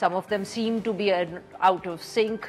Some of them seem to be out of sync,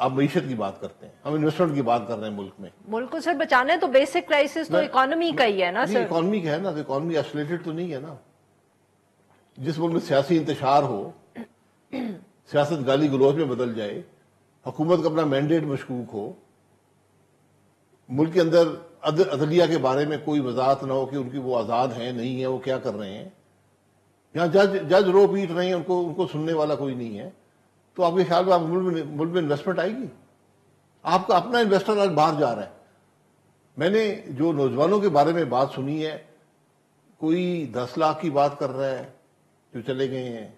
آپ معیشت کی بات کرتے ہیں, ہم انویسٹمنٹ کی بات کر رہے ہیں ملک میں. ملک کو سر بچانا ہے تو بیسک کرائسس تو اکانومی کا ہی ہے نا سر. اکانومی کا ہے نا, تو اکانومی آئسولیٹڈ تو نہیں ہے نا. جس ملک میں سیاسی انتشار ہو, سیاست گالی گلوچ میں بدل جائے, حکومت کا اپنا مینڈیٹ مشکوک ہو, ملک کے اندر عدلیہ کے بارے میں کوئی وضاحت نہ ہو کہ ان کی وہ آزاد ہیں نہیں ہیں, وہ کیا کر رہے ہیں, یہاں جج رو پیٹ رہے ہیں, ان کو سننے والا کوئی نہیں ہے, تو آپ کے خیال میں آپ ملک میں انویسٹمنٹ آئے گی؟ آپ کا اپنا انویسٹر آج باہر جا رہا ہے. میں نے جو نوجوانوں کے بارے میں بات سنی ہے, کوئی 10 لاکھ کی بات کر رہا ہے جو چلے گئے ہیں,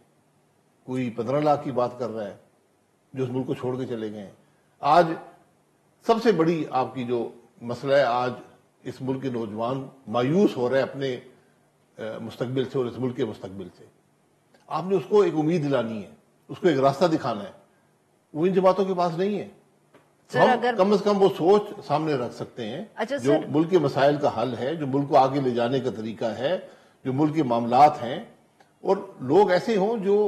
کوئی 15 لاکھ کی بات کر رہا ہے جو اس ملک کو چھوڑ کے چلے گئے ہیں. آج سب سے بڑی آپ کی جو مسئلہ ہے, آج اس ملک کے نوجوان مایوس ہو رہے ہیں اپنے مستقبل سے اور اس ملک کے مستقبل سے. آپ نے اس کو ایک امید دلانی ہے, اس کو ایک راستہ دکھانا ہے, وہ ان جماعتوں کے پاس نہیں ہے. ہم کم از کم وہ سوچ سامنے رکھ سکتے ہیں جو ملک کے مسائل کا حل ہے, جو ملک کو آگے لے جانے کا طریقہ ہے, جو ملک کے معاملات ہیں, اور لوگ ایسے ہوں جو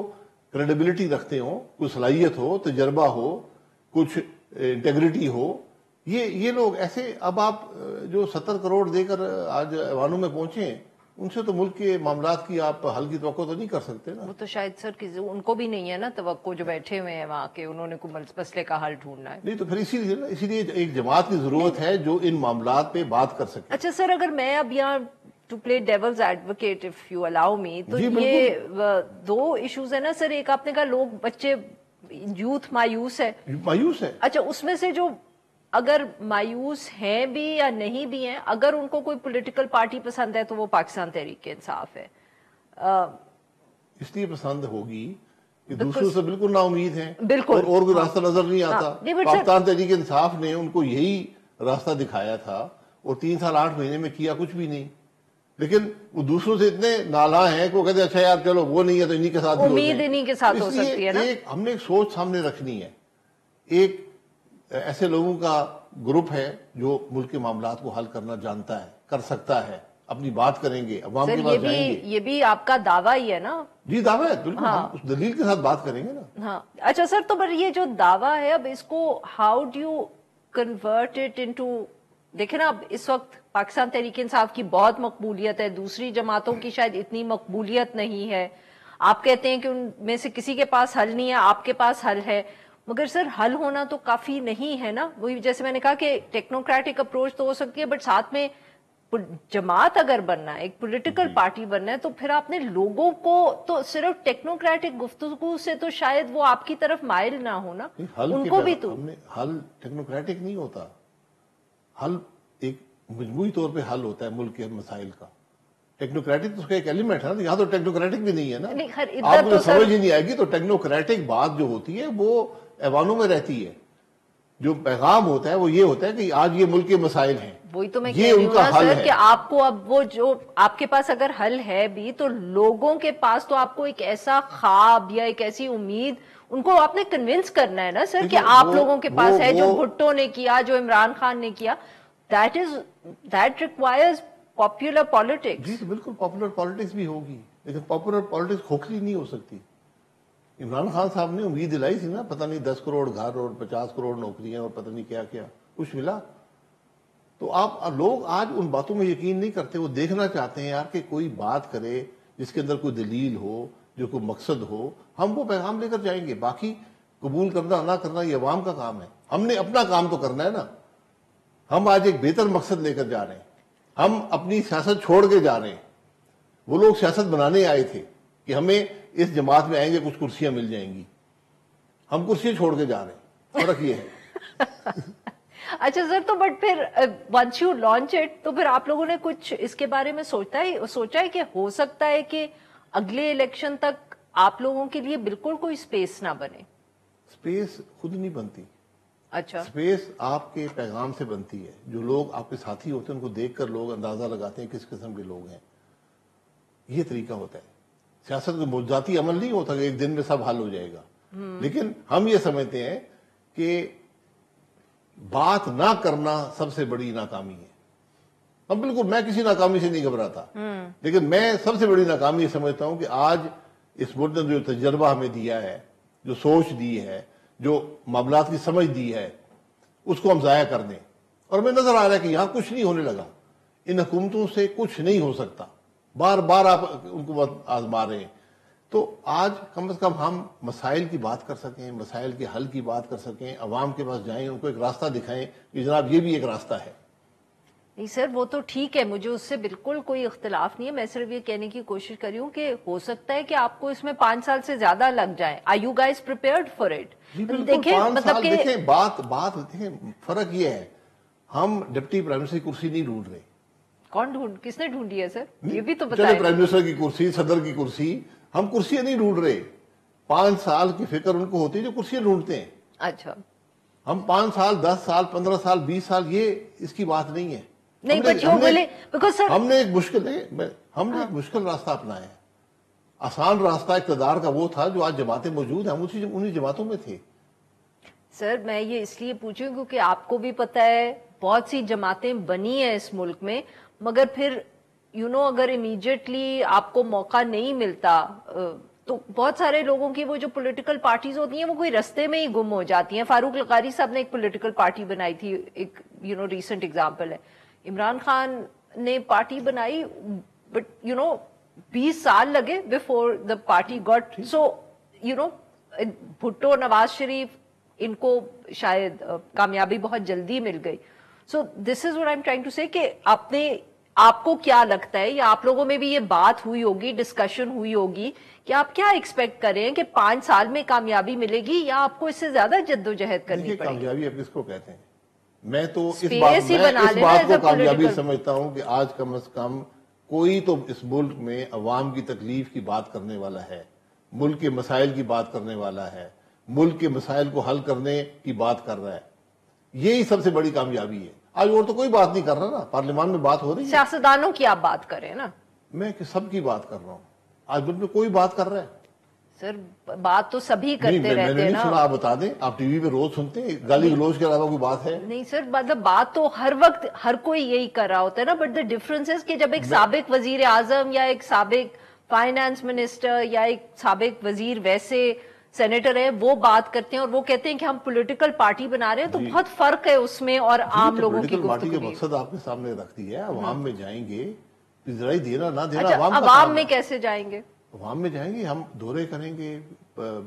کریڈیبلٹی رکھتے ہوں, کوئی صلاحیت ہو, تجربہ ہو, کچھ انٹیگریٹی ہو. یہ لوگ ایسے, اب آپ جو 70 کروڑ دے کر آج ایوانوں میں پہنچے ہیں, ان سے تو ملک کے معاملات کی آپ حل کی توقع تو نہیں کر سکتے نا. وہ تو شاید سر ان کو بھی نہیں ہے نا توقع, جو بیٹھے ہوئے ہیں وہاں کے, انہوں نے کوئی مسئلے کا حل ڈھونڈنا ہے. نہیں تو پھر اسی لیے ایک جماعت کی ضرورت ہے جو ان معاملات پہ بات کر سکے. اچھا سر, اگر میں اب یہاں to play devil's advocate if you allow me, تو یہ 2 ایشوز ہیں نا سر. ایک آپ نے کہا لوگ, بچے, یوتھ مایوس ہے. اچھا, اس میں سے جو اگر مایوس ہیں بھی یا نہیں بھی ہیں, اگر ان کو کوئی پولیٹیکل پارٹی پسند ہے تو وہ پاکستان تحریک انصاف ہے. اس لیے پسند ہوگی کہ دوسروں سے بالکل نا امید ہیں, بالکل, اور کوئی راستہ نظر نہیں آتا. پاکستان تحریک انصاف نے ان کو یہی راستہ دکھایا تھا, اور 3 سال 8 مہینے میں کیا کچھ بھی نہیں. لیکن وہ دوسروں سے اتنے نالاں ہیں کہ وہ کہتے ہیں اچھا یار چلو وہ نہیں ہے تو انہی کے ساتھ امید انہی کے ساتھ ہو سکتی ہے نا. ہم نے ایک سوچ سامنے رکھنی ہے. ایک ایسے لوگوں کا گروپ ہے جو ملک کے معاملات کو حل کرنا جانتا ہے, کر سکتا ہے, اپنی بات کریں گے, عوام کے پاس جائیں گے. یہ بھی آپ کا دعویٰ ہی ہے نا. جی دعویٰ ہے, بالکل, اس دلیل کے ساتھ بات کریں گے نا. ہاں اچھا سر, تو یہ جو دعویٰ ہے, اب اس کو how do you convert it into, دیکھیں نا اب اس وقت پاکستان تحریک انصاف کی بہت مقبولیت ہے, دوسری جماعتوں کی شاید اتنی مقبولیت نہیں ہے. آپ کہتے ہیں کہ ان میں سے کسی کے پاس حل نہیں ہے, آپ کے پاس حل ہے, مگر سر حل ہونا تو کافی نہیں ہے نا. وہی جیسے میں نے کہا کہ ٹیکنوکریٹک اپروچ تو ہو سکتی ہے, بٹ ساتھ میں جماعت اگر بننا ہے, ایک پولیٹیکل پارٹی بننا ہے, تو پھر آپ نے لوگوں کو تو صرف ٹیکنوکریٹک گفتگو سے تو شاید وہ آپ کی طرف مائل نہ ہونا, ان کو بھی تو. حل ٹیکنوکریٹک نہیں ہوتا, حل ایک مجموعی طور پہ حل ہوتا ہے ملک کے مسائل کا. ٹیکنوکریٹک تو اس کا ایک ایلیمنٹ ہے نا, یہاں تو ٹیکنوکریٹک بھی نہیں ہے نا. آپ کو سمجھ ہی نہیں آئے گی. تو ٹیکنوکریٹک بات جو ہوتی ہے وہ ایوانوں میں رہتی ہے. جو پیغام ہوتا ہے وہ یہ ہوتا ہے کہ آج یہ ملک کے مسائل ہیں, وہی تو میں کہہ رہی ہوں نا سر, کہ آپ کو اب وہ جو آپ کے پاس اگر حل ہے بھی, تو لوگوں کے پاس تو آپ کو ایک ایسا خواب یا ایک ایسی امید, ان کو آپ نے کنونس کرنا ہے نا سر, کہ آپ لوگوں کے پاس ہے, جو بھٹو نے کیا, جو عمران خان نے کیا. That requires popular politics. جی بالکل, پاپولر پالیٹکس بھی ہوگی, لیکن پاپولر پالیٹکس کھوکھلی نہیں ہو سکتی. عمران خان صاحب نے امید دلائی تھی نا, پتہ نہیں 10 کروڑ گھر اور 50 کروڑ نوکریاں اور پتہ نہیں کیا کیا کچھ ملا. تو آپ لوگ آج ان باتوں میں یقین نہیں کرتے, وہ دیکھنا چاہتے ہیں یار کہ کوئی بات کرے جس کے اندر کوئی دلیل ہو, جو کوئی مقصد ہو, ہم وہ پیغام لے کر جائیں گے. باقی قبول کرنا نہ کرنا یہ عوام کا کام ہے, ہم نے اپنا کام تو کرنا ہے نا. ہم آج ایک بہتر مقصد لے کر جا رہے ہیں, ہم اپنی سیاست چھوڑ کے جا رہے ہیں. وہ لوگ سیاست بنانے آئے تھے کہ ہمیں اس جماعت میں آئیں گے کچھ کرسیاں مل جائیں گی, ہم کرسیاں چھوڑ کے جا رہے ہیں. فرق یہ ہے. اچھا سر, تو بٹ پھر ونس یو لانچ اٹ, تو پھر آپ لوگوں نے کچھ اس کے بارے میں سوچا ہے کہ ہو سکتا ہے کہ اگلے الیکشن تک آپ لوگوں کے لیے بالکل کوئی سپیس نہ بنے؟ سپیس خود نہیں بنتی. اچھا, سپیس آپ کے پیغام سے بنتی ہے. جو لوگ آپ کے ساتھی ہوتے ہیں ان کو دیکھ کر لوگ اندازہ لگاتے ہیں کس قسم کے لوگ ہیں. یہ طریقہ ہوتا ہے. سیاست کو موجوداتی عمل نہیں ہوتا کہ ایک دن میں سب حل ہو جائے گا. لیکن ہم یہ سمجھتے ہیں کہ بات نہ کرنا سب سے بڑی ناکامی ہے. اب بالکل میں کسی ناکامی سے نہیں گھبراتا, لیکن میں سب سے بڑی ناکامی سمجھتا ہوں کہ آج اس ملک نے جو تجربہ ہمیں دیا ہے, جو سوچ دی ہے, جو معاملات کی سمجھ دی ہے اس کو ہم ضائع کر دیں. اور ہمیں نظر آ رہا ہے کہ یہاں کچھ نہیں ہونے لگا. ان حکومتوں سے کچھ نہیں ہو سکتا. بار بار آپ ان کو آزما رہے ہیں. تو آج کم از کم ہم مسائل کی بات کر سکیں, مسائل کے حل کی بات کر سکیں, عوام کے پاس جائیں, ان کو ایک راستہ دکھائیں کہ جناب یہ بھی ایک راستہ ہے. نہیں سر, وہ تو ٹھیک ہے, مجھے اس سے بالکل کوئی اختلاف نہیں ہے. میں صرف یہ کہنے کی کوشش کر رہی ہوں کہ ہو سکتا ہے کہ آپ کو اس میں 5 سال سے زیادہ لگ جائیں. Are you guys prepared for it? دیکھیں بات دیکھیں, فرق یہ ہے, ہم ڈپٹی پرائم منسٹر کی کرسی نہیں ڈھونڈ رہے. کس نے ڈھونڈی ہے سر, یہ بھی تو چلے بتائیں. پرائم منسٹر کی کرسی, صدر کی کرسی, ہم کرسیاں نہیں ڈھونڈ رہے. 5 سال کی فکر ان کو ہوتی ہے جو کرسیاں ڈھونڈتے ہیں. اچھا, ہم 5 سال 10 سال 15 سال 20 سال یہ اس کی بات نہیں ہے. نہیں ہم نے ایک مشکل راستہ اپنایا ہے. آسان راستہ اقتدار کا وہ تھا جو آج جماعتیں موجود ہیں, ہم انہی جماعتوں میں تھے. سر میں یہ اس لیے پوچھوں کیونکہ آپ کو بھی پتا ہے بہت سی جماعتیں بنی ہیں اس ملک میں, مگر پھر اگر امیڈیٹلی آپ کو موقع نہیں ملتا تو بہت سارے لوگوں کی وہ جو پولیٹیکل پارٹیز ہوتی ہیں وہ کوئی رستے میں ہی گم ہو جاتی ہیں. فاروق لغاری صاحب نے ایک پولیٹیکل پارٹی بنائی تھی, ایک ریسنٹ ایگزامپل ہے. عمران خان نے پارٹی بنائی بٹ 20 سال لگے before the party got. So Bhutto, Nawaz Sharif, ان کو شاید کامیابی بہت جلدی مل گئی. So this is what I am trying to say کہ آپ کو کیا لگتا ہے, یا آپ لوگوں میں بھی یہ بات ہوئی ہوگی, ڈسکشن ہوئی ہوگی کہ آپ کیا ایکسپیکٹ کر رہے ہیں کہ 5 سال میں کامیابی ملے گی یا آپ کو اس سے زیادہ جدوجہد کرنی پڑے گی؟ کامیابی اب کس کو کہتے ہیں؟ میں تو اس بات کو کامیابی سمجھتا ہوں کہ آج کم از کم کوئی تو اس ملک میں عوام کی تکلیف کی بات کرنے والا ہے, ملک کے مسائل کی بات کرنے والا ہے, ملک کے مسائل کو حل کرنے کی بات کر رہا ہے. یہی سب سے بڑی کامیابی ہے. آج اور تو کوئی بات نہیں کر رہا نا, پارلیمان میں بات ہو رہی ہے. سیاستدانوں کی آپ بات کر رہے ہیں نا, میں سب کی بات کر رہا ہوں. آج ملک میں کوئی بات کر رہا ہے؟ سر بات تو سبھی کرتے رہتے ہیں. میں نے نہیں سنا, آپ بتا دیں, آپ ٹی وی پہ روز سنتے ہیں, گالی گلوچ کے علاوہ کوئی بات ہے؟ نہیں سر, مطلب بات تو ہر وقت ہر کوئی یہی کر رہا ہوتا ہے نا, بٹ دا ڈفرنس ہے کہ جب ایک سابق وزیر اعظم یا ایک سابق فائنانس منسٹر یا ایک سابق وزیر ویسے سینیٹر ہے وہ بات کرتے ہیں اور وہ کہتے ہیں کہ ہم پولیٹیکل پارٹی بنا رہے ہیں, تو بہت فرق ہے اس میں اور عام لوگوں کی پولیٹیکل پارٹی کا گفتگو. مقصد آپ کے سامنے رکھ دی ہے, عوام میں جائیں گے, ذرا دینا نہ دینا اچھا, عوام میں کیسے جائیں گے؟ عوام میں جائیں گے, ہم دورے کریں گے,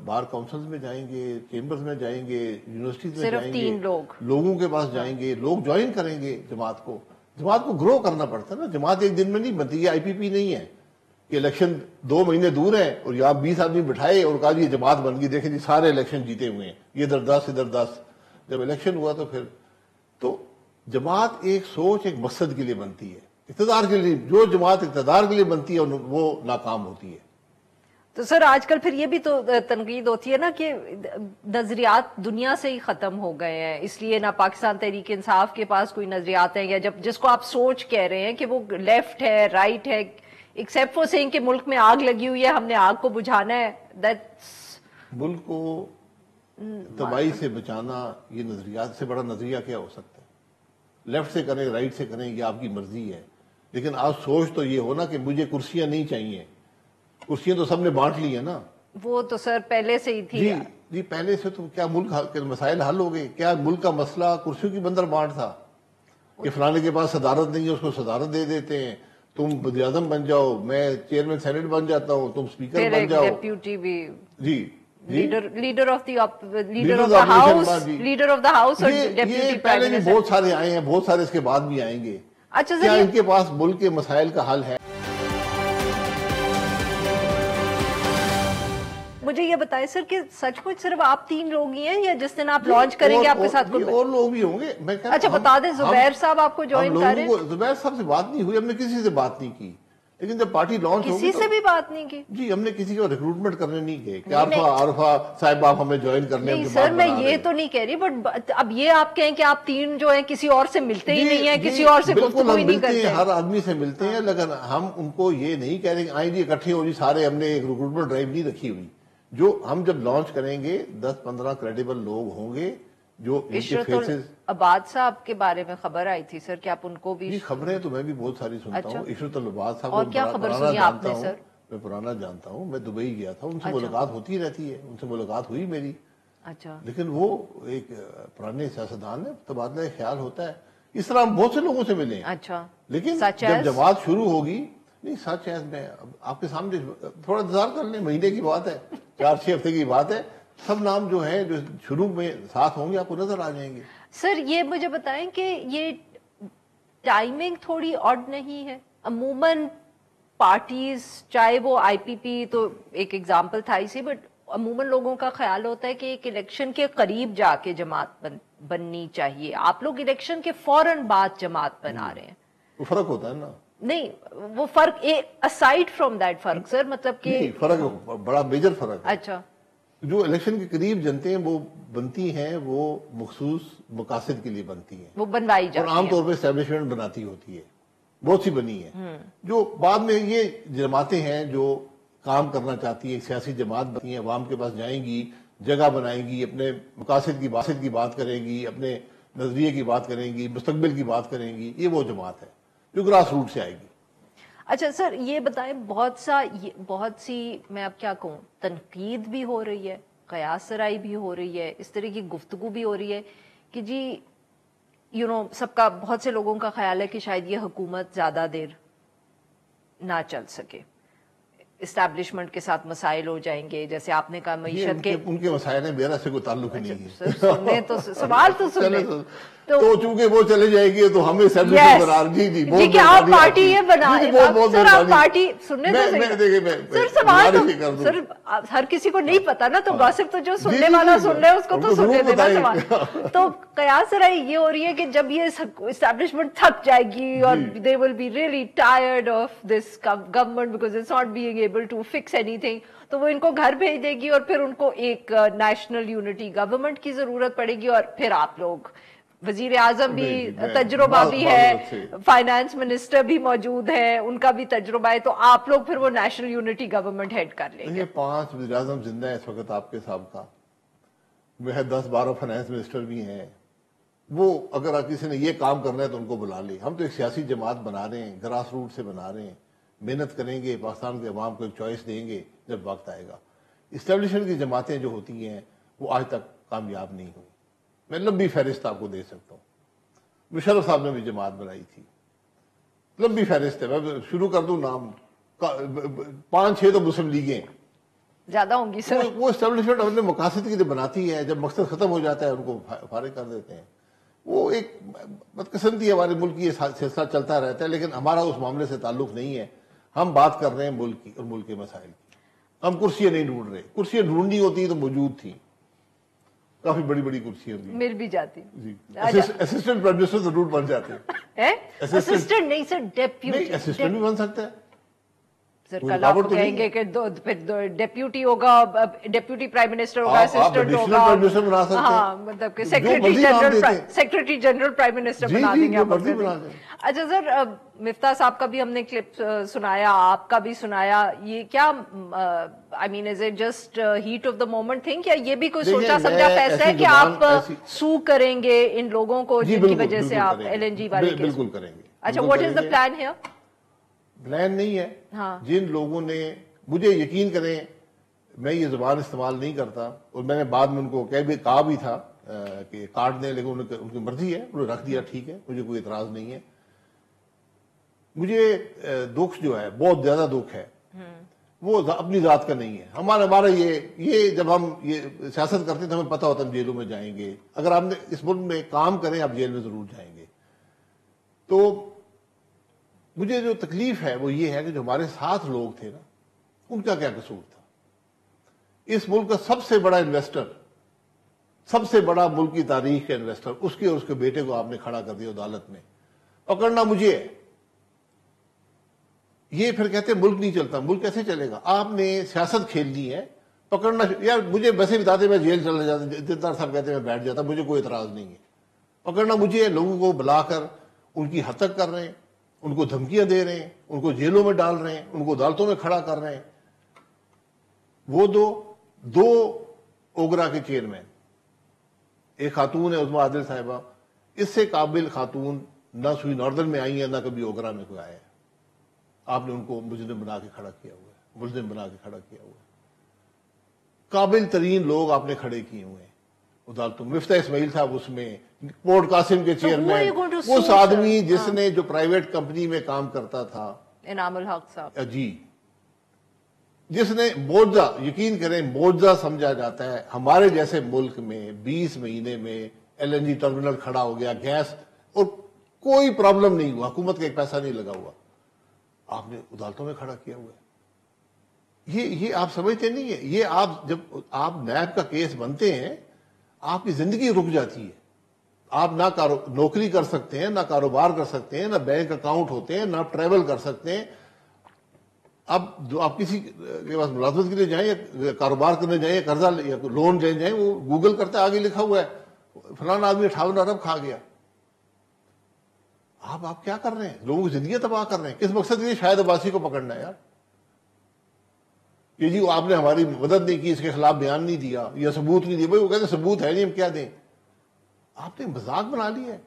بار کونسلز میں جائیں گے, چیمبرز میں جائیں گے, یونیورسٹیز میں جائیں گے, صرف 3 لوگ لوگوں کے پاس جائیں گے, لوگ جوائن کریں گے جماعت کو. جماعت کو گرو کرنا پڑتا ہے نا, جماعت ایک دن میں نہیں بنتی. یہ IPP نہیں ہے کہ الیکشن 2 مہینے دور ہیں اور یہاں 20 آدمی بٹھائے اور کہا یہ جماعت بن گئی, دیکھیں جی سارے الیکشن جیتے ہوئے ہیں, یہ ادھر 10 ادھر 10. جب الیکشن ہوا تو پھر تو جماعت ایک سوچ ایک مقصد کے لیے بنتی ہے, اقتدار کے لیے. جو جماعت اقتدار کے لیے بنتی ہے وہ ناکام ہوتی ہے. تو سر آج کل پھر یہ بھی تو تنقید ہوتی ہے نا کہ نظریات دنیا سے ہی ختم ہو گئے ہیں, اس لیے نہ پاکستان تحریک انصاف کے پاس کوئی نظریات ہیں, یا جس کو آپ سوچ کہہ رہے ہیں کہ وہ لیفٹ ہے رائٹ ہے, ایکسیپٹ فور سیئنگ کہ ملک میں آگ لگی ہوئی ہے, ہم نے آگ کو بجھانا ہے. ملک کو تباہی سے بچانا, یہ نظریات سے بڑا نظریہ کیا ہو سکتا ہے؟ لیفٹ سے کریں رائٹ سے کریں یہ آپ کی مرضی ہے, لیکن آپ سوچ تو یہ ہونا کہ مجھے کرسیاں نہیں چاہیے. کرسیاں تو سب نے بانٹ لی ہے نا. وہ تو سر پہلے سے ہی تھی. جی پہلے سے. تو کیا ملک کے مسائل حل ہو گئے؟ کیا ملک کا مسئلہ کرسیوں کی بندر بانٹ تھا کہ فلانے کے پاس صدارت نہیں ہے اس کو صدارت دے دیتے ہیں, تم وزیر اعظم بن جاؤ, میں چیئرمین سینیٹ بن جاتا ہوں, تم اسپیکر بن جاؤ, ڈیپیوٹی بھی, جی لیڈر آف دا ہاؤس اور ڈیپیوٹی پرائم پہلے بھی بہت سارے آئے ہیں, بہت سارے اس کے بعد بھی آئیں گے. اچھا کیا ان کے پاس ملک کے مسائل کا حل ہے؟ مجھے یہ بتائیں سر کہ سچ مچ صرف آپ 3 لوگ ہی ہیں یا جس دن آپ لانچ کریں گے آپ کے ساتھ اور لوگ بھی ہوں گے؟ اچھا بتا دیں, زبیر صاحب آپ کو جوائن کر رہے ہیں؟ زبیر صاحب سے بات نہیں ہوئی, ہم نے کسی سے بات نہیں کی, لیکن جب پارٹی لانچ ہوگی کسی سے بھی بات نہیں کی. جی ہم نے کسی کو ریکروٹمنٹ کرنے نہیں گئے کہ عارفہ صاحب آپ ہمیں جوائن کرنے. نہیں سر میں یہ تو نہیں کہہ رہی, بٹ اب یہ آپ کہیں کہ آپ 3 جو ہیں کسی اور سے ملتے ہی نہیں ہیں, کسی اور سے گفتگو ہی نہیں کرتے. ہر آدمی سے ملتے ہیں, لیکن ہم ان کو یہ نہیں کہہ رہے کہ آئیں جی اکٹھے ہو جی سارے, ہم نے ایک ریکروٹمنٹ ڈرائیو نہیں رکھی ہوئی. جو ہم جب لانچ کریں گے 10-15 کریڈیبل لوگ ہوں گے جو عشرت العباد صاحب کے بارے میں خبر آئی تھی سر کہ آپ ان کو بھی. خبریں تو میں بھی بہت ساری سنتا ہوں. عشرت العباد صاحب اور کیا خبر سنی آپ نے سر؟ میں پرانا جانتا ہوں, میں دبئی گیا تھا, ان سے ملاقات ہوتی رہتی ہے, ان سے ملاقات ہوئی میری. اچھا لیکن وہ ایک پرانے سیاستدان ہے, تبادلہ خیال ہوتا ہے. اس طرح ہم بہت سے لوگوں سے ملے ہیں. اچھا لیکن Such جب as? جماعت شروع ہوگی, نہیں سچ ہے, میں آپ کے سامنے تھوڑا انتظار کر لیں, مہینے کی بات ہے, 4-6 ہفتے کی بات ہے, سب نام جو ہیں جو شروع میں ساتھ ہوں گے آپ کو نظر آ جائیں گے. سر یہ مجھے بتائیں کہ یہ ٹائمنگ تھوڑی آڈ نہیں ہے؟ عموماً پارٹیز, چاہے وہ آئی پی پی تو ایک ایگزامپل تھا اسی, بٹ عموماً لوگوں کا خیال ہوتا ہے کہ ایک الیکشن کے قریب جا کے جماعت بننی چاہیے. آپ لوگ الیکشن کے فوراً بعد جماعت بنا رہے ہیں. وہ فرق ہوتا ہے نا. نہیں وہ فرق اسائڈ فرام دیٹ فرق سر, مطلب کہ نہیں, فرق بڑا میجر فرق ہے. اچھا جو الیکشن کے قریب جنتے ہیں وہ بنتی ہیں, وہ مخصوص مقاصد کے لیے بنتی ہیں, وہ بنوائی اور جاتی عام ہیں. طور پہ اسٹیبلشمنٹ بناتی ہوتی ہے, بہت سی بنی ہیں. جو بعد میں یہ جماعتیں ہیں جو کام کرنا چاہتی ہیں, سیاسی جماعت بنتی ہیں, عوام کے پاس جائیں گی, جگہ بنائیں گی, اپنے مقاصد کی بات کریں گی, اپنے نظریے کی بات کریں گی, مستقبل کی بات کریں گی, یہ وہ جماعت ہے جو گراس روٹ سے آئے گی. اچھا سر یہ بتائیں, بہت سی میں اب کیا کہوں, تنقید بھی ہو رہی ہے, قیاس سرائی بھی ہو رہی ہے, اس طرح کی گفتگو بھی ہو رہی ہے کہ جی سب کا, بہت سے لوگوں کا خیال ہے کہ شاید یہ حکومت زیادہ دیر نہ چل سکے, اسٹیبلشمنٹ کے ساتھ مسائل ہو جائیں گے, جیسے آپ نے کہا معیشت کے. ان کے مسائل ہیں, میرا سے کوئی تعلق ہی نہیں ہے. سر سننے تو سوال تو سننے تو چونکہ وہ چلے جائے گی تو ہمیں جی کہ آپ پارٹی یہ بنا سر, آپ پارٹی سننے تو سر سوال تو سر ہر کسی کو نہیں پتا نا, تو گاسپ تو جو سننے والا سن رہے اس کو تو سننے دینا سوال. تو قیاس رائے یہ ہو رہی ہے کہ جب یہ اسٹیبلشمنٹ تھک جائے گی اور they will be really tired of this government because it's not being able to fix anything, تو وہ ان کو گھر بھیج دے گی, اور پھر ان کو ایک نیشنل یونٹی گورنمنٹ کی ضرورت پڑے گی, اور پھر آپ لوگ, وزیر اعظم بھی تجربہ بھی ہے, فائنانس منسٹر بھی موجود ہے, ان کا بھی تجربہ ہے, تو آپ لوگ پھر وہ نیشنل یونٹی گورنمنٹ ہیڈ کر لیں گے. 5 وزیر اعظم زندہ ہے اس وقت آپ کے سابقہ, وہ 10-12 فائنانس منسٹر بھی ہیں. وہ اگر کسی نے یہ کام کرنا ہے تو ان کو بلا لے. ہم تو ایک سیاسی جماعت بنا رہے ہیں, گراس روٹ سے بنا رہے ہیں, محنت کریں گے, پاکستان کے عوام کو ایک چوائس دیں گے جب وقت آئے گا. اسٹیبلشمنٹ کی جماعتیں جو ہوتی ہیں وہ آج تک کامیاب نہیں ہوئی. میں لمبی فہرست آپ کو دے سکتا ہوں. مشرف صاحب نے بھی جماعت بنائی تھی, لمبی فہرست ہے, میں شروع کر دوں نام, 5-6 تو مسلم لیگیں زیادہ ہوں گی سر. وہ اسٹیبلشمنٹ اپنے مقاصد کی جو بناتی ہے, جب مقصد ختم ہو جاتا ہے ان کو فارغ کر دیتے ہیں. وہ ایک بدقسمتی, ہمارے ملک کی یہ سلسلہ چلتا رہتا ہے, لیکن ہمارا اس معاملے سے تعلق نہیں ہے. ہم بات کر رہے ہیں ملک کی اور ملک کے مسائل کی. ہم کرسیاں نہیں ڈھونڈ رہے. کرسیاں ڈھونڈنی ہوتی تو موجود تھیں, کافی بڑی بڑی کرسیاں بھی مل بھی جاتی. اسسٹنٹ پرائم منسٹر ضرور بن جاتے ہیں. اسسٹنٹ نہیں سر, ڈیپیوٹی. اسسٹنٹ بھی بن سکتا ہے سر. کل آپ کہیں گے کہ ڈیپیوٹی ہوگا, ڈیپیوٹی پرائم منسٹر ہوگا, اسسٹنٹ ہوگا, ہاں مطلب کہ سیکرٹری جنرل پرائم منسٹر بنا دیں گے. اچھا سر, مفتاح صاحب کا بھی ہم نے کلپ سنایا, آپ کا بھی سنایا, یہ کیا I mean is it just heat of the moment thing, یا یہ بھی کوئی سوچا سمجھا فیصلہ ہے کہ آپ سو کریں گے ان لوگوں کو جن کی وجہ سے آپ ایل این جی والے؟ بالکل کریں گے. اچھا, what is the plan here? Plan نہیں ہے. جن لوگوں نے, مجھے یقین کریں میں یہ زبان استعمال نہیں کرتا, اور میں نے بعد میں ان کو کہا بھی تھا کہ کاٹ دیں, لیکن ان کی مرضی ہے, انہوں نے رکھ دیا, ٹھیک ہے, مجھے کوئی اعتراض نہیں ہے. مجھے دکھ جو ہے, بہت زیادہ دکھ ہے, وہ اپنی ذات کا نہیں ہے. ہمارا یہ جب ہم یہ سیاست کرتے ہیں تو ہمیں پتہ ہوتا ہے ہم جیلوں میں جائیں گے. اگر آپ نے اس ملک میں کام کریں آپ جیل میں ضرور جائیں گے. تو مجھے جو تکلیف ہے وہ یہ ہے کہ جو ہمارے ساتھ لوگ تھے نا, ان کا کیا قصور تھا. اس ملک کا سب سے بڑا انویسٹر, سب سے بڑا ملک کی تاریخ کا انویسٹر, اس کے اور اس کے بیٹے کو آپ نے کھڑا کر دیا عدالت میں. پکڑنا مجھے ہے. یہ پھر کہتے ہیں ملک نہیں چلتا. ملک کیسے چلے گا؟ آپ نے سیاست کھیلنی ہے. پکڑنا, یار مجھے ویسے بتاتے میں جیل چلا جاتا, جتنا صاحب کہتے ہیں میں بیٹھ جاتا, مجھے کوئی اعتراض نہیں ہے. پکڑنا مجھے ہے. لوگوں کو بلا کر ان کی حد تک کر رہے ہیں, ان کو دھمکیاں دے رہے ہیں, ان کو جیلوں میں ڈال رہے ہیں, ان کو عدالتوں میں کھڑا کر رہے ہیں. وہ دو اوگرا کے چیئرمین, ایک خاتون ہے عظمیٰ عادل صاحبہ, اس سے قابل خاتون نہ سوئی ناردرن میں آئی ہیں نہ کبھی اوگرا میں کوئی آیا ہے. آپ نے ان کو مجرم بنا کے کھڑا کیا ہوا ہے, ملزم بنا کے کھڑا کیا ہوا ہے. قابل ترین لوگ آپ نے کھڑے کیے ہوئے ہیں. عدالتوں مفتاح اسماعیل صاحب اس میں، پورٹ قاسم کے چیئرمین، going to sue, اس آدمی جس نے جو پرائیویٹ کمپنی میں کام کرتا تھا، انعام الحق صاحب، جی، جس نے معجزہ، یقین کریں معجزہ سمجھا جاتا ہے، ہمارے جیسے ملک میں 20 مہینے میں ایل این جی ٹرمینل کھڑا ہو گیا، گیس، اور کوئی پرابلم نہیں ہوا، حکومت کا ایک پیسہ نہیں لگا ہوا، آپ نے عدالتوں میں کھڑا کیا ہوا ہے۔ یہ آپ سمجھتے نہیں ہیں، یہ آپ جب آپ نیب کا کیس بنتے ہیں آپ کی زندگی رک جاتی ہے، آپ نہ نوکری کر سکتے ہیں، نہ کاروبار کر سکتے ہیں، نہ بینک اکاؤنٹ ہوتے ہیں، نہ ٹریول کر سکتے ہیں۔ اب جو آپ کسی کے پاس ملازمت کے لیے جائیں یا کاروبار کرنے جائیں یا قرضہ یا لون جائیں وہ گوگل کرتے آگے لکھا ہوا ہے فلانا آدمی 58 ارب کھا گیا۔ آپ کیا کر رہے ہیں؟ لوگوں کی زندگی تباہ کر رہے ہیں، کس مقصد کے لیے؟ شاہد عباسی کو پکڑنا ہے یار، کہ جی آپ نے ہماری مدد نہیں کی، اس کے خلاف بیان نہیں دیا یا ثبوت نہیں دیا۔ بھائی وہ کہتے ہیں ثبوت ہے نہیں، ہم کیا دیں؟ آپ نے مذاق بنا لیا ہے۔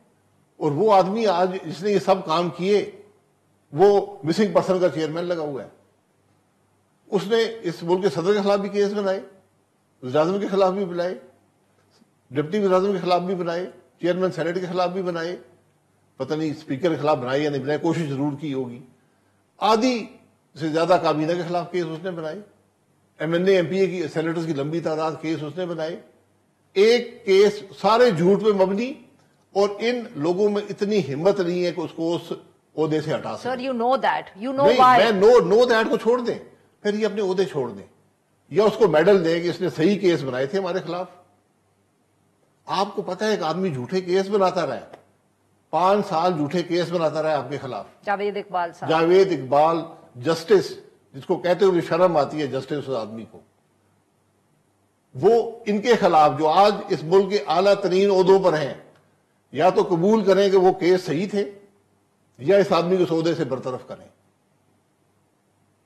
اور وہ آدمی آج جس نے یہ سب کام کیے وہ مسنگ پرسن کا چیئرمین لگا ہوا ہے، اس نے اس ملک کے صدر کے خلاف بھی کیس بنائے، وزیر اعظم کے خلاف بھی بنائے، ڈپٹی وزیر اعظم کے خلاف بھی بنائے، چیئرمین سینیٹ کے خلاف بھی بنائے، پتہ نہیں اسپیکر کے خلاف بنائے یا نہیں بنائے، کوشش ضرور کی ہوگی۔ آدھی سے زیادہ کابینہ کے خلاف کیس اس نے بنائے، M N A M P A کی سینیٹرز کی لمبی تعداد کیس اس نے بنائے، ایک کیس سارے جھوٹ پہ مبنی، اور ان لوگوں میں اتنی ہمت نہیں ہے کہ اس کو اس عہدے سے ہٹا سکیں۔ Sir you know that, you know نہیں، وائی، میں نو دیٹ کو چھوڑ دیں، پھر یہ اپنے عہدے چھوڑ دیں یا اس کو میڈل دیں کہ اس نے صحیح کیس بنائے تھے ہمارے خلاف۔ آپ کو پتہ ہے ایک آدمی جھوٹے کیس بناتا رہا ہے، 5 سال جھوٹے کیس بناتا رہا ہے آپ کے خلاف، جاوید اقبال صاحب، جاوید اقبال، جسٹس جس کو کہتے ہوئے شرم آتی ہے جسٹس اس آدمی کو، وہ ان کے خلاف جو آج اس ملک کے اعلیٰ ترین عہدوں پر ہیں، یا تو قبول کریں کہ وہ کیس صحیح تھے یا اس آدمی کو اس عہدے سے برطرف کریں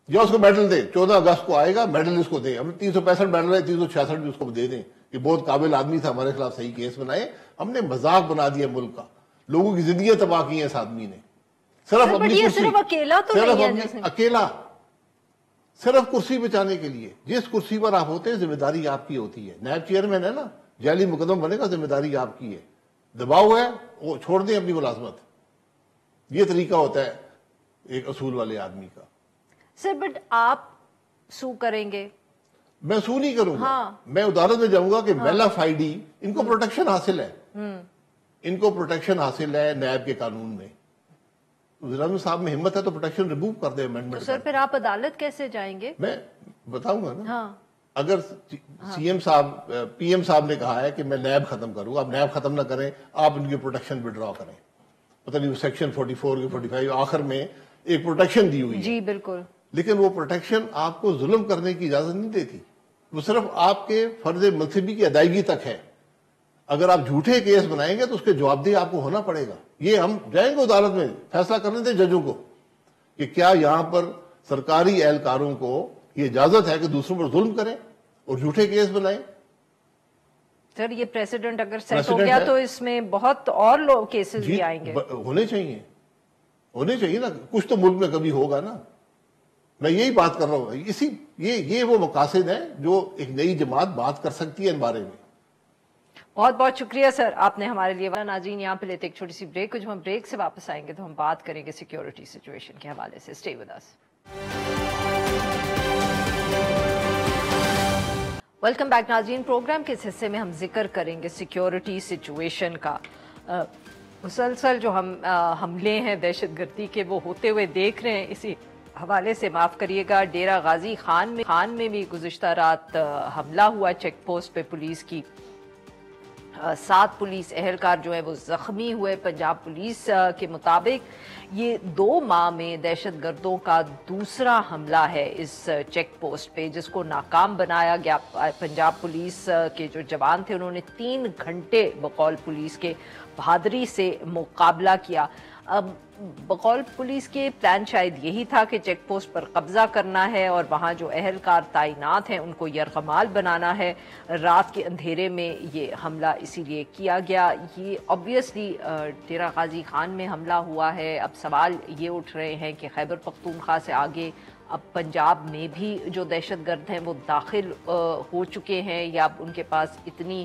یا اس کو میڈل دیں۔ 14 اگست کو آئے گا، میڈل اس کو دیں۔ ہم 365 میڈل ہے، 366 بھی اس کو دے دیں کہ بہت قابل آدمی تھا، ہمارے خلاف صحیح کیس بنائے۔ ہم نے مذاق بنا دیا ملک کا، لوگوں کی زندگیاں تباہ کی ہیں اس آدمی نے، صرف اپنی کرسی، صرف اکیلا تو نہیں ہے جس نے، اکیلا صرف کرسی بچانے کے لیے۔ جس کرسی پر آپ ہوتے ہیں ذمہ داری آپ کی ہوتی ہے، نیب چیئرمین ہے نا، جعلی مقدم بنے گا، ذمہ داری آپ کی ہے، دباؤ ہے وہ چھوڑ دیں اپنی ملازمت۔ یہ طریقہ ہوتا ہے ایک اصول والے آدمی کا۔ سر بٹ آپ سو کریں گے؟ میں سو نہیں کروں گا، میں عدالت میں جاؤں گا کہ میل آف آئی ڈی، ان کو پروٹیکشن حاصل ہے، ان کو پروٹیکشن حاصل ہے نیب کے قانون میں۔ وزیر اعظم صاحب میں ہمت ہے تو پروٹیکشن ریموو کر دیں امینڈمنٹ۔ سر پھر آپ عدالت کیسے جائیں گے؟ میں بتاؤں گا نا، اگر سی ایم صاحب، پی ایم صاحب نے کہا ہے کہ میں نیب ختم کروں، آپ نیب ختم نہ کریں، آپ ان کی پروٹیکشن وڈرا کریں، پتہ نہیں سیکشن 44 کے 45 آخر میں ایک پروٹیکشن دی ہوئی ہے، جی بالکل، لیکن وہ پروٹیکشن آپ کو ظلم کرنے کی اجازت نہیں دیتی، وہ صرف آپ کے فرض منصبی کی ادائیگی تک ہے۔ اگر آپ جھوٹے کیس بنائیں گے تو اس کے جواب دہ آپ کو ہونا پڑے گا۔ یہ ہم جائیں گے عدالت میں، فیصلہ کرنے دیں ججوں کو کہ کیا یہاں پر سرکاری اہلکاروں کو یہ اجازت ہے کہ دوسروں پر ظلم کریں اور جھوٹے کیس بنائیں۔ سر یہ پریسیڈنٹ اگر سیٹ ہو گیا تو اس میں بہت اور لوگ کیسز بھی آئیں گے۔ ہونے چاہیے نا، کچھ تو ملک میں کبھی ہوگا نا۔ میں یہی بات کر رہا ہوں، یہ وہ مقاصد ہیں جو ایک نئی جماعت بات کر سکتی ہے ان بارے میں۔ بہت بہت شکریہ سر، آپ نے ہمارے لیے۔ ناظرین یہاں پہ لیتے ایک چھوٹی سی بریک، جب ہم بریک سے واپس آئیں گے تو ہم بات کریں گے سیکیورٹی سچویشن کے حوالے سے۔ Stay with us. Welcome back ناظرین، پروگرام کے اس حصے میں ہم ذکر کریں گے سیکیورٹی سچویشن کا۔ مسلسل جو ہم حملے ہیں دہشت گردی کے وہ ہوتے ہوئے دیکھ رہے ہیں، اسی حوالے سے معاف کریے گا ڈیرہ غازی خان میں بھی گزشتہ رات حملہ ہوا چیک پوسٹ پہ پولیس کی، 7 پولیس اہلکار جو ہے وہ زخمی ہوئے۔ پنجاب پولیس کے مطابق یہ 2 ماہ میں دہشت گردوں کا دوسرا حملہ ہے اس چیک پوسٹ پہ، جس کو ناکام بنایا گیا۔ پنجاب پولیس کے جو جوان تھے انہوں نے 3 گھنٹے بقول پولیس کے بہادری سے مقابلہ کیا۔ بقول پولیس کے پلان شاید یہی تھا کہ چیک پوسٹ پر قبضہ کرنا ہے اور وہاں جو اہلکار تعینات ہیں ان کو یرغمال بنانا ہے۔ رات کے اندھیرے میں یہ حملہ اسی لیے کیا گیا۔ یہ obviously ڈیرہ غازی خان میں حملہ ہوا ہے۔ اب سوال یہ اٹھ رہے ہیں کہ خیبر پختونخوا سے آگے اب پنجاب میں بھی جو دہشت گرد ہیں وہ داخل ہو چکے ہیں یا اب ان کے پاس اتنی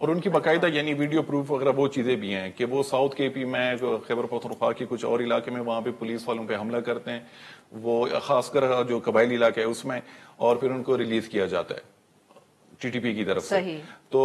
اور ان کی باقاعدہ یعنی ویڈیو پروف وغیرہ وہ چیزیں بھی ہیں کہ وہ ساؤتھ کے پی میں خیبر پختونخوا کے کچھ اور علاقے میں وہاں پہ پولیس والوں پہ حملہ کرتے ہیں، وہ خاص کر جو قبائلی علاقہ ہے اس میں، اور پھر ان کو ریلیز کیا جاتا ہے ٹی ٹی پی کی طرف سے. تو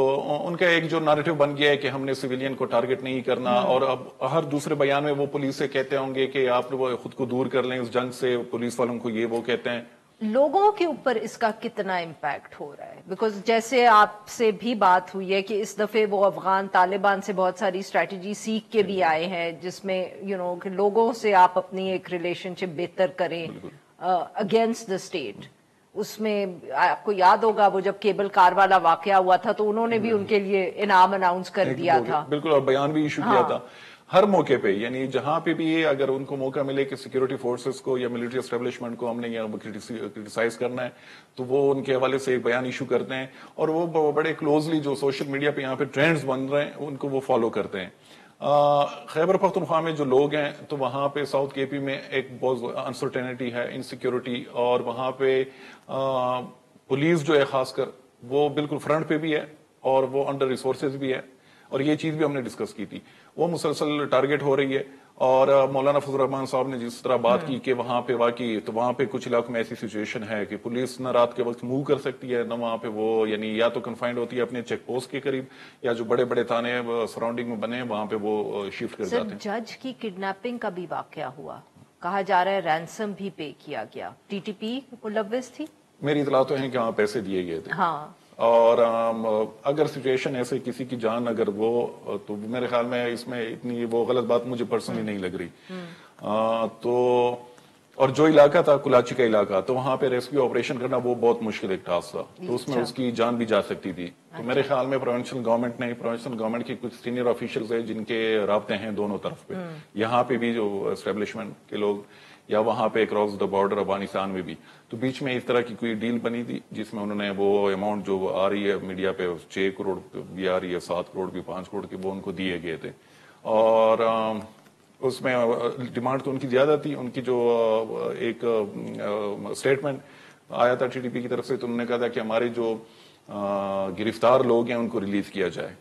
ان کا ایک جو نیریٹو بن گیا ہے کہ ہم نے سویلین کو ٹارگٹ نہیں کرنا، اور اب ہر دوسرے بیان میں وہ پولیس سے کہتے ہوں گے کہ آپ خود کو دور کر لیں اس جنگ سے، پولیس والوں کو یہ وہ کہتے ہیں. لوگوں کے اوپر اس کا کتنا امپیکٹ ہو رہا ہے؟ بیکاز جیسے آپ سے بھی بات ہوئی ہے کہ اس دفعے وہ افغان طالبان سے بہت ساری اسٹریٹجی سیکھ کے بھی آئے ہیں، جس میں کہ لوگوں سے آپ اپنی ایک ریلیشن شپ بہتر کریں اگینسٹ دا اسٹیٹ. اس میں آپ کو یاد ہوگا وہ جب کیبل کار والا واقعہ ہوا تھا تو انہوں نے بھی ان کے لیے انعام اناؤنس کر دیا تھا. بالکل، اور بیان بھی ایشو کیا تھا ہر موقع پہ، یعنی جہاں پہ بھی اگر ان کو موقع ملے کہ سیکیورٹی فورسز کو یا ملٹری اسٹیبلشمنٹ کو ہم نے یہاں کرٹیسائز کرنا ہے تو وہ ان کے حوالے سے ایک بیان ایشو کرتے ہیں، اور وہ بڑے کلوزلی جو سوشل میڈیا پہ یہاں پہ ٹرینڈز بن رہے ہیں ان کو وہ فالو کرتے ہیں. خیبر پختونخوا میں جو لوگ ہیں تو وہاں پہ ساؤتھ کے پی میں ایک بہت انسرٹینٹی ہے، انسیکیورٹی، اور وہاں پہ پولیس جو ہے خاص کر وہ بالکل فرنٹ پہ بھی ہے اور وہ انڈر ریسورسز بھی ہے، اور یہ چیز بھی ہم نے ڈسکس کی تھی. وہ مسلسل ٹارگٹ ہو رہی ہے، اور مولانا فضل الرحمان صاحب نے جس طرح بات کی کہ وہاں پہ واقعی تو وہاں پہ کچھ علاقوں میں ایسی سچویشن ہے کہ پولیس نہ رات کے وقت موو کر سکتی ہے، نہ وہاں پہ وہ یعنی یا تو کنفائنڈ ہوتی ہے اپنے چیک پوسٹ کے قریب، یا جو بڑے بڑے تانے سراؤنڈنگ میں بنے وہاں پہ وہ شفٹ کر جاتے ہیں. جج کی کڈنیپنگ کا بھی واقعہ ہوا، کہا جا رہا ہے رینسم بھی پے کیا گیا، ٹی ٹی پی ملوث تھی. میری اطلاع تو ہے کہ وہاں پیسے دیے گئے تھے. ہاں، اور اگر سچویشن ایسے کسی کی جان اگر وہ، تو میرے خیال میں اس میں اتنی وہ غلط بات مجھے پرسنلی نہیں لگ رہی. تو اور جو علاقہ تھا کلاچی کا علاقہ، تو وہاں پہ ریسکیو آپریشن کرنا وہ بہت مشکل ایک ٹاسک تھا، تو اس میں اس کی جان بھی جا سکتی تھی. تو میرے خیال میں پروونشنل گورنمنٹ کی کچھ سینئر آفیشلز ہیں جن کے رابطے ہیں دونوں طرف پہ، یہاں پہ بھی جو اسٹیبلشمنٹ کے لوگ یا وہاں پہ کراس دا بارڈر افغانستان میں بھی، تو بیچ میں اس طرح کی کوئی ڈیل بنی تھی جس میں انہوں نے وہ اماؤنٹ جو آ رہی ہے میڈیا پہ 6 کروڑ بھی آ رہی ہے، 7 کروڑ بھی، 5 کروڑ کی، وہ ان کو دیے گئے تھے. اور اس میں ڈیمانڈ تو ان کی زیادہ تھی. ان کی جو ایک اسٹیٹمنٹ آیا تھا ٹی ٹی پی کی طرف سے، تو انہوں نے کہا تھا کہ ہمارے جو گرفتار لوگ ہیں ان کو ریلیز کیا جائے،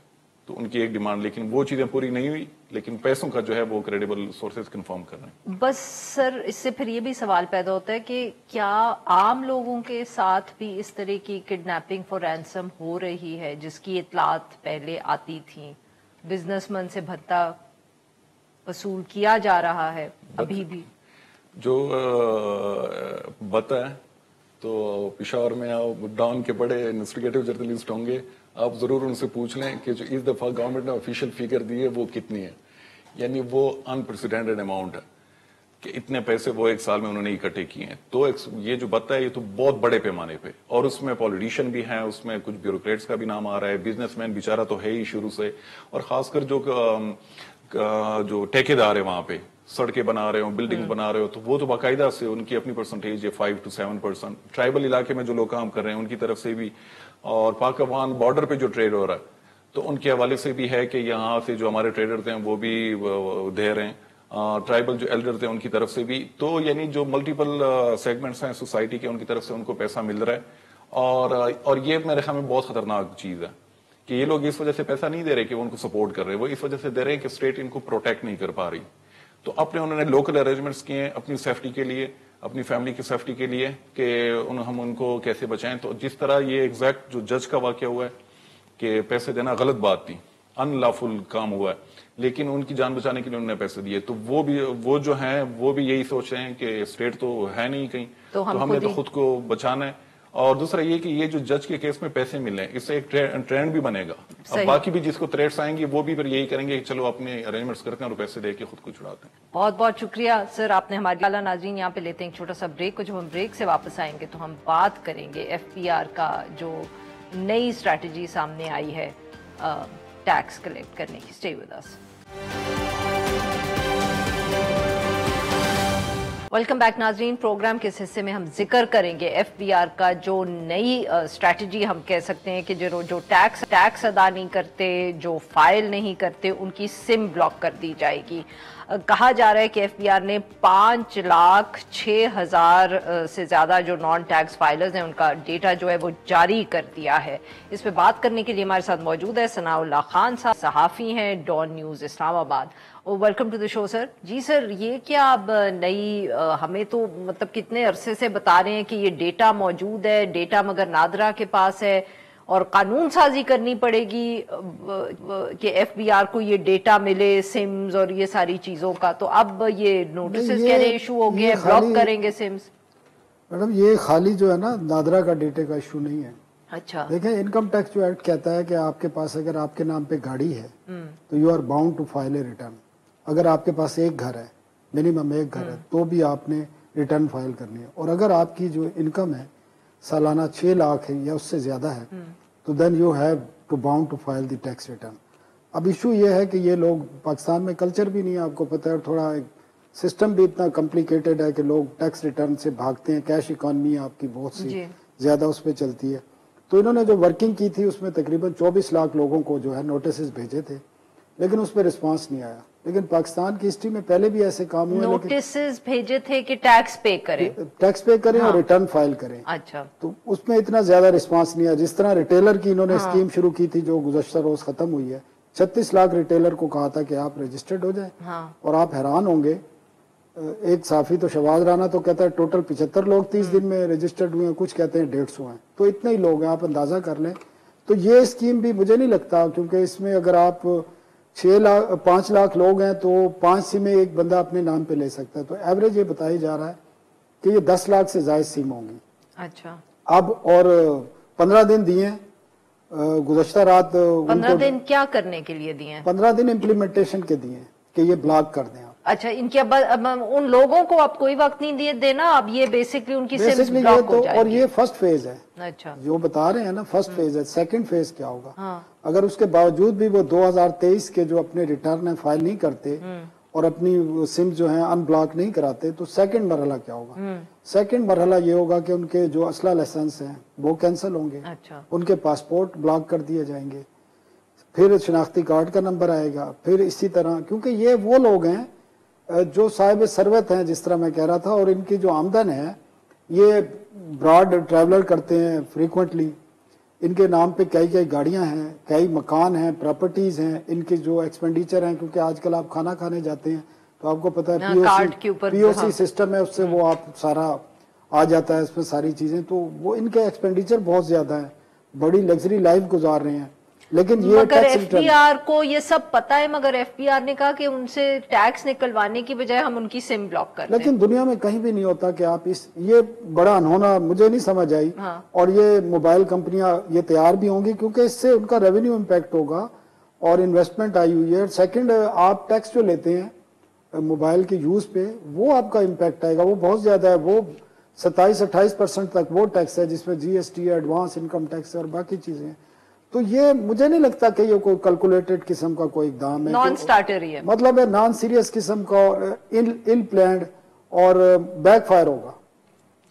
تو ان کی ایک ڈیمانڈ، لیکن وہ چیزیں پوری نہیں ہوئی. لیکن پیسوں کا جو ہے وہ کریڈیبل سورسز کنفرم کر رہے ہیں. بس سر اس سے پھر یہ بھی سوال پیدا ہوتا ہے کہ کیا عام لوگوں کے ساتھ بھی اس طرح کی کڈنیپنگ فار رینسم ہو رہی ہے جس کی اطلاعات پہلے آتی تھیں؟ بزنس مین سے بھتہ وصول کیا جا رہا ہے ابھی بھی؟ جو بتا ہے تو پشاور میں ڈان کے بڑے انویسٹیگیٹو جرنلسٹ ہوں گے، آپ ضرور ان سے پوچھ لیں کہ جو اس دفعہ گورنمنٹ نے آفیشیل فگر دی ہے وہ کتنی ہے. یعنی وہ انپریسیڈنٹڈ اماؤنٹ ہے کہ اتنے پیسے وہ ایک سال میں انہوں نے اکٹھے کیے ہیں. تو یہ جو بتا ہے یہ تو بہت بڑے پیمانے پہ، اور اس میں پولیٹیشین بھی ہیں، اس میں کچھ بیوروکریٹس کا بھی نام آ رہا ہے، بزنس مین بیچارہ تو ہے ہی شروع سے، اور خاص کر جو ٹھیکیدار ہے وہاں پہ سڑکیں بنا رہے ہو، بلڈنگ بنا رہے ہو، تو وہ تو باقاعدہ سے ان کی اپنی پرسنٹیج ہے 5 to 7%. ٹرائبل علاقے میں جو لوگ کام کر رہے ہیں ان کی طرف سے بھی، اور پاک افغان بارڈر پہ جو ٹریڈ ہو رہا ہے تو ان کے حوالے سے بھی ہے کہ یہاں سے جو ہمارے ٹریڈرز ہیں وہ بھی دے رہے ہیں، ٹرائبل جو ایلڈرز ہیں ان کی طرف سے بھی. تو یعنی جو ملٹیپل سیگمنٹس ہیں سوسائٹی کے ان کی طرف سے ان کو پیسہ مل رہا ہے. اور یہ میرے خیال میں بہت خطرناک چیز ہے کہ یہ لوگ اس وجہ سے پیسہ نہیں دے رہے کہ وہ ان کو سپورٹ کر رہے، وہ اس وجہ سے دے رہے ہیں کہ اسٹیٹ ان کو پروٹیکٹ نہیں کر پا رہی. تو انہوں نے لوکل ارینجمنٹس کیے ہیں اپنی سیفٹی کے لیے، اپنی فیملی کی سیفٹی کے لیے کہ ہم ان کو کیسے بچائیں. تو جس طرح یہ ایگزیکٹ جو جج کا واقعہ ہوا ہے کہ پیسے دینا غلط بات تھی، ان لافل کام ہوا ہے، لیکن ان کی جان بچانے کے لیے انہوں نے پیسے دیے، تو وہ جو ہیں وہ بھی یہی سوچ رہے ہیں کہ اسٹیٹ تو ہے نہیں کہیں، تو ہم نے تو خود کو بچانا ہے. اور دوسرا یہ کہ یہ جو جج کے کیس میں پیسے ملے اس سے ایک ٹرینڈ بھی بنے گا. اب باقی بھی جس کو تھریٹس آئیں گے وہ بھی پھر یہی کریں گے کہ چلو اپنے ارینجمنٹس کرتے ہیں اور پیسے دے کے خود کو چھڑاتے ہیں. بہت بہت شکریہ سر، آپ نے ہمارے اعلیٰ ناظرین یہاں پہ لیتے ہیں ایک چھوٹا سا بریک کو. جب ہم بریک سے واپس آئیں گے تو ہم بات کریں گے ایف پی آر کا جو نئی اسٹریٹجی سامنے آئی ہے ٹیکس کلیکٹ کرنے کی. Stay with us. Welcome back ناظرین. پروگرام کے اس حصے میں ہم ذکر کریں گے ایف بی آر کا جو نئی اسٹریٹجی ہم کہہ سکتے ہیں کہ جو ٹیکس ادا نہیں کرتے، جو فائل نہیں کرتے، ان کی سم بلاک کر دی جائے گی. کہا جا رہا ہے کہ FBR نے 5,06,000 سے زیادہ جو نان ٹیکس فائلرز ہیں ان کا ڈیٹا جو ہے وہ جاری کر دیا ہے. اس پہ بات کرنے کے لیے ہمارے ساتھ موجود ہے ثناء اللہ خان صاحب, صحافی ہیں, ڈان نیوز اسلام آباد. ویلکم ٹو دی شو سر. جی سر, یہ کیا اب نئی, ہمیں تو مطلب کتنے عرصے سے بتا رہے ہیں کہ یہ ڈیٹا موجود ہے, ڈیٹا مگر نادرا کے پاس ہے اور قانون سازی کرنی پڑے گی کہ FBR کو یہ ڈیٹا ملے, سمز اور یہ ساری چیزوں کا, تو اب یہ نوٹسز کہہ رہے ایشو ہو گئے, بلاک کریں گے سمز. میڈم یہ خالی جو ہے نا نادرا کا ڈیٹا کا ایشو نہیں ہے. اچھا, دیکھیں انکم ٹیکس جو ایکٹ کہتا ہے کہ آپ کے پاس اگر آپ کے نام پہ گاڑی ہے تو you are bound to file a return. اگر آپ کے پاس ایک گھر ہے, منیمم ایک گھر ہے, تو بھی آپ نے ریٹرن فائل کرنی ہے. اور اگر آپ کی جو انکم ہے سالانہ 6 لاکھ ہے یا اس سے زیادہ ہے تو then you have to bound to file the tax return. اب ایشو یہ ہے کہ یہ لوگ, پاکستان میں کلچر بھی نہیں ہے, آپ کو پتہ ہے, تھوڑا سسٹم بھی اتنا کمپلیکیٹڈ ہے کہ لوگ ٹیکس ریٹرن سے بھاگتے ہیں. کیش اکانومی آپ کی بہت سی زیادہ اس پہ چلتی ہے. تو انہوں نے جو ورکنگ کی تھی اس میں تقریباً 24 لاکھ لوگوں کو جو ہے نوٹسز بھیجے تھے, لیکن اس پہ رسپانس نہیں آیا. لیکن پاکستان کی ہسٹری میں پہلے بھی ایسے کام ہوئے, نوٹسز بھیجے تھے کہ ٹیکس پے کریں, ٹیکس پے کریں اور ریٹرن فائل کریں. اچھا, تو اس میں اتنا زیادہ رسپانس نہیں آیا. جس طرح ریٹیلر کی انہوں نے اسکیم شروع کی تھی جو گزشتہ روز ختم ہوئی ہے, 36 لاکھ ریٹیلر کو کہا تھا کہ آپ رجسٹرڈ ہو جائیں. اور آپ حیران ہوں گے, ایک صحافی تو شواز رانا تو کہتا ہے ٹوٹل 75 لوگ 30 دن میں رجسٹرڈ ہوئے ہیں, کچھ کہتے ہیں 150 ہیں. تو اتنے ہی لوگ ہیں, آپ اندازہ کر لیں. تو یہ اسکیم بھی مجھے نہیں لگتا, کیونکہ اس میں اگر آپ 5 لاکھ لوگ ہیں تو 5 سیمیں ایک بندہ اپنے نام پہ لے سکتا ہے. تو ایوریج یہ بتائی جا رہا ہے کہ یہ 10 لاکھ سے زائد سیم ہوں گی. اچھا, اب اور 15 دن دیے گزشتہ رات. 15 دن کیا کرنے کے لیے دیے ہیں؟ 15 دن امپلیمنٹیشن کے دیے کہ یہ بلاک کر دیں آپ. اچھا, ان کے ان لوگوں کو اب کوئی وقت نہیں دینا, اب یہ بیسکلی ان کی سمز بلاک ہو جائے گی. اور یہ فرسٹ فیز ہے. اچھا, جو بتا رہے ہیں نا فرسٹ فیز ہے. سیکنڈ فیز کیا ہوگا اگر اس کے باوجود بھی وہ 2023 کے جو اپنے ریٹرن فائل نہیں کرتے اور اپنی سم جو ہیں ان بلاک نہیں کراتے, تو سیکنڈ مرحلہ کیا ہوگا؟ سیکنڈ مرحلہ یہ ہوگا کہ ان کے جو اسلحہ لائسنس ہیں وہ کینسل ہوں گے, ان کے پاسپورٹ بلاک کر دیے جائیں گے, پھر شناختی کارڈ کا نمبر آئے گا, پھر اسی طرح, کیونکہ یہ وہ لوگ ہیں جو صاحب ثروت ہیں جس طرح میں کہہ رہا تھا, اور ان کی جو آمدن ہے یہ براڈ ٹریولر کرتے ہیں فریکوینٹلی, ان کے نام پہ کئی گاڑیاں ہیں, کئی مکان ہیں, پراپرٹیز ہیں, ان کے جو ایکسپینڈیچر ہیں, کیونکہ آج کل آپ کھانا کھانے جاتے ہیں تو آپ کو پتا ہے پی او سی سسٹم ہے, اس سے وہ آپ سارا آ جاتا ہے اس میں ساری چیزیں. تو وہ ان کے ایکسپینڈیچر بہت زیادہ ہیں, بڑی لگژری لائف گزار رہے ہیں. لیکن یہ مگر FBR کو یہ سب پتا ہے, مگر FBR نے کہا کہ ان سے ٹیکس نکلوانے کی بجائے ہم ان کی سم بلاک کر دیں. لیکن دنیا میں کہیں بھی نہیں ہوتا کہ آپ یہ بڑا انہونا مجھے نہیں سمجھ آئی. اور یہ موبائل کمپنیاں یہ تیار بھی ہوں گی کیونکہ اس سے ان کا ریونیو امپیکٹ ہوگا اور انویسٹمنٹ آئی ہوئی ہے. سیکنڈ, آپ ٹیکس جو لیتے ہیں موبائل کے یوز پہ, وہ آپ کا امپیکٹ آئے گا, وہ بہت زیادہ ہے. وہ 27-28% تک وہ ٹیکس ہے جس میں GST ہے, ایڈوانس انکم ٹیکس ہے اور باقی چیزیں ہیں. تو یہ مجھے نہیں لگتا کہ یہ کوئی کیلکولیٹڈ قسم کا کوئی اقدام ہے, نان سٹارٹر ہی ہے, مطلب ہے نان سیریس قسم کا, ان پلانڈ اور بیک فائر ہوگا.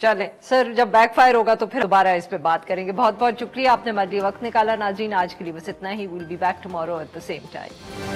چلیں سر, جب بیک فائر ہوگا تو پھر دوبارہ اس پہ بات کریں گے. بہت بہت شکریہ, آپ نے ہمارے لیے وقت نکالا. ناظرین آج کے لیے بس اتنا ہی. We'll be back tomorrow at the same time.